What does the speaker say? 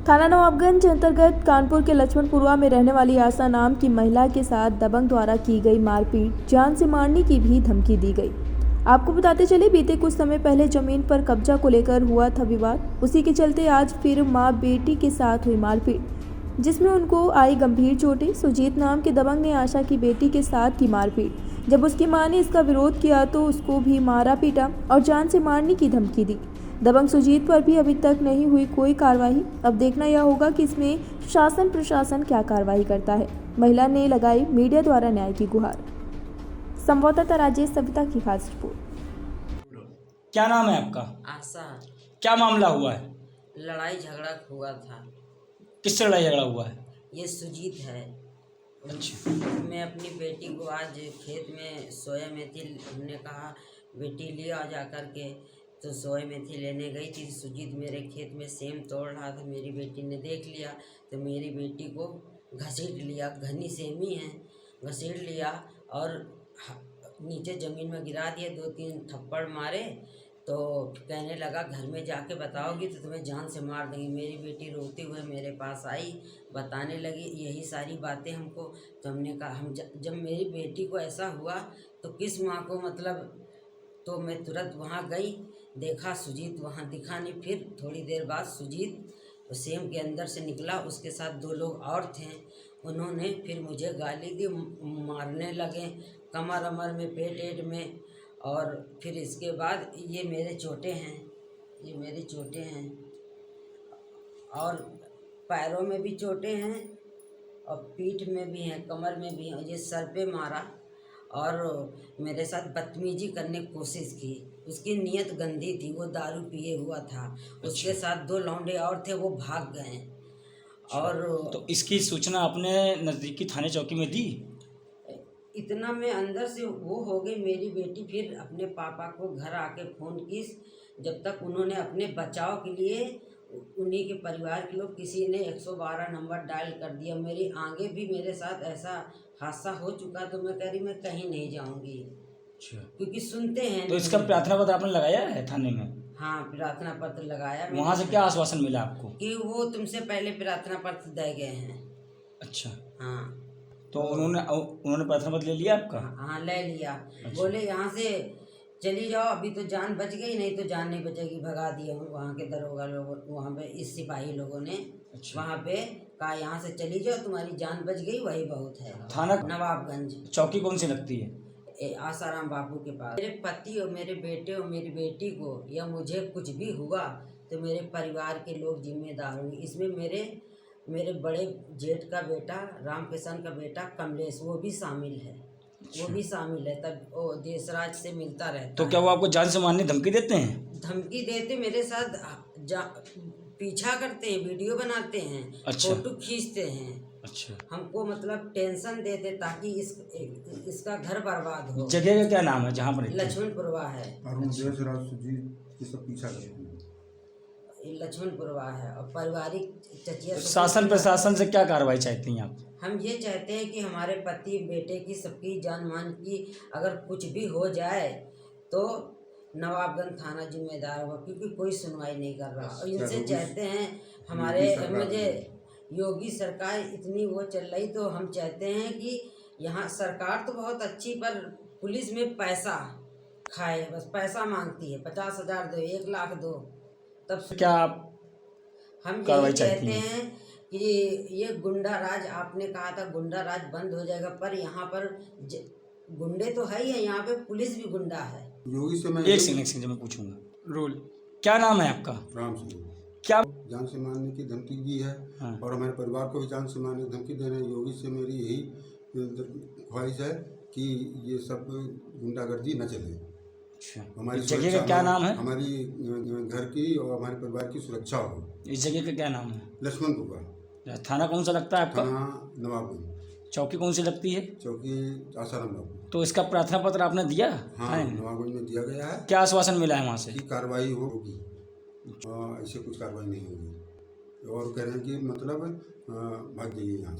थाना नवाबगंज अंतर्गत कानपुर के लक्ष्मणपुरवा में रहने वाली आशा नाम की महिला के साथ दबंग द्वारा की गई मारपीट, जान से मारने की भी धमकी दी गई। आपको बताते चले, बीते कुछ समय पहले जमीन पर कब्जा को लेकर हुआ था विवाद। उसी के चलते आज फिर मां बेटी के साथ हुई मारपीट, जिसमें उनको आई गंभीर चोटें। सुजीत नाम के दबंग ने आशा की बेटी के साथ की मारपीट। जब उसकी मां ने इसका विरोध किया तो उसको भी मारा पीटा और जान से मारने की धमकी दी। दबंग सुजीत पर भी अभी तक नहीं हुई कोई कार्रवाई। अब देखना यह होगा कि इसमें शासन प्रशासन क्या कार्रवाई करता है। महिला ने लगाई मीडिया द्वारा न्याय की गुहार। संवाददाता राजेश सविता की खास रिपोर्ट। क्या नाम है आपका? आशा। क्या मामला हुआ है? लड़ाई झगड़ा हुआ था। किससे लड़ाई झगड़ा हुआ है? ये सुजीत है। अच्छा। मैं अपनी बेटी को आज खेत में सोया मेथी, हमने कहा बेटी ले आ जा कर के, तो सोया मेथी लेने गई थी। सुजीत मेरे खेत में सेम तोड़ रहा था। मेरी बेटी ने देख लिया तो मेरी बेटी को घसीट लिया, घनी सेमी है, घसीट लिया और नीचे ज़मीन में गिरा दिए। 2-3 थप्पड़ मारे तो कहने लगा घर में जाके बताओगी तो तुम्हें जान से मार देंगी। मेरी बेटी रोते हुए मेरे पास आई, बताने लगी यही सारी बातें हमको। तो हमने कहा जब मेरी बेटी को ऐसा हुआ तो किस माँ को मतलब, तो मैं तुरंत वहाँ गई, देखा सुजीत वहाँ दिखा नहीं। फिर थोड़ी देर बाद सुजीत सेम के अंदर से निकला, उसके साथ 2 लोग और थे। उन्होंने फिर मुझे गाली दी, मारने लगे कमर अमर में, पेट एट में। और फिर इसके बाद ये मेरे चोटें हैं, ये मेरी चोटें हैं और पैरों में भी चोटें हैं और पीठ में भी हैं, कमर में भी हैं। ये सर पे मारा और मेरे साथ बदतमीजी करने की कोशिश की। उसकी नीयत गंदी थी, वो दारू पिए हुआ था। उसके साथ 2 लौंडे और थे, वो भाग गए। और तो इसकी सूचना आपने नज़दीकी थाने चौकी में दी? इतना में अंदर से वो हो गई मेरी बेटी। फिर अपने पापा को घर आके फ़ोन की। जब तक उन्होंने अपने बचाव के लिए उन्हीं के परिवार के लोग, किसी ने 112 नंबर डायल कर दिया। मेरी आगे भी मेरे साथ ऐसा हादसा हो चुका, तो मैं कह रही मैं कहीं नहीं जाऊंगी। अच्छा। क्योंकि सुनते हैं। तो इसका प्रार्थना पत्र आपने लगाया है थाने में? हाँ, प्रार्थना पत्र लगाया। वहाँ से क्या आश्वासन मिला आपको? कि वो तुमसे पहले प्रार्थना पत्र दे गए हैं। अच्छा। हाँ। तो उन्होंने प्रार्थना पत्र ले लिया आपका? हाँ, ले लिया। अच्छा। बोले यहाँ से चली जाओ, अभी तो जान बच गई, नहीं तो जान नहीं बचेगी। भगा दिए वहाँ के दरोगा लोग, वहाँ पे इस सिपाही लोगों ने। अच्छा। वहाँ पे कहा यहाँ से चली जाओ, तुम्हारी जान बच गई, वही बहुत है। थाना नवाबगंज। चौकी कौन सी लगती है? आसाराम बापू के पास। मेरे पति और मेरे बेटे और मेरी बेटी को या मुझे कुछ भी हुआ तो मेरे परिवार के लोग जिम्मेदार होंगे। इसमें मेरे बड़े जेठ का बेटा, रामकिशन का बेटा कमलेश, वो भी शामिल है। वो भी शामिल है। तब वो देशराज से मिलता रहता। तो क्या वो आपको जान से मारने धमकी देते हैं? धमकी देते, मेरे साथ पीछा करते हैं, वीडियो बनाते हैं। अच्छा। फोटो खींचते हैं। अच्छा। हमको मतलब टेंशन देते ताकि इसका घर बर्बाद हो। जगह का क्या नाम है जहाँ पर? लक्ष्मणपुरवा है। सुजीत सब पीछा करते हैं। लक्ष्मणपुरवा है और पारिवारिक चचिया। शासन प्रशासन से क्या कार्रवाई चाहती हैं आप? हम ये चाहते हैं कि हमारे पति बेटे की, सबकी जान मान की अगर कुछ भी हो जाए तो नवाबगंज थाना जिम्मेदार होगा, क्योंकि कोई सुनवाई नहीं कर रहा। और इनसे चाहते हैं हमारे, मुझे योगी सरकार इतनी वो चल रही, तो हम चाहते हैं कि यहाँ सरकार तो बहुत अच्छी, पर पुलिस में पैसा खाए, बस पैसा मांगती है। 50,000 दो, 1 लाख दो, तब क्या आप हम कार्रवाई यही चाहती कहते हैं कि ये गुंडा राज, आपने कहा था गुंडा राज बंद हो जाएगा, पर यहाँ पर गुंडे तो है ही है, यहाँ पे पुलिस भी गुंडा है। योगी से मैं एक सेकंड मैं पूछूंगा। रूल क्या नाम है आपका? राम सिंह। क्या जान से मारने की धमकी दी है। हाँ। और हमारे परिवार को भी जान से मारने की धमकी दे रहे हैं। योगी से मेरी यही ख्वाहिश है कि ये सब गुंडागर्दी न चले। अच्छा। हमारी इस जगह का क्या नाम है? हमारी घर की और हमारे परिवार की सुरक्षा हो। इस जगह का क्या नाम है? लक्ष्मणपुरवा। थाना कौन सा लगता है आपका? थाना नवाबगंज। चौकी कौन सी लगती है? चौकी आसाराम बापू। तो इसका प्रार्थना पत्र आपने दिया? हाँ, नवाबगंज में दिया गया है। क्या आश्वासन मिला है वहाँ से? कि कार्रवाई होगी। ऐसे कुछ कार्रवाई नहीं होगी। और कह रहे हैं कि मतलब भाग जाइए यहाँ।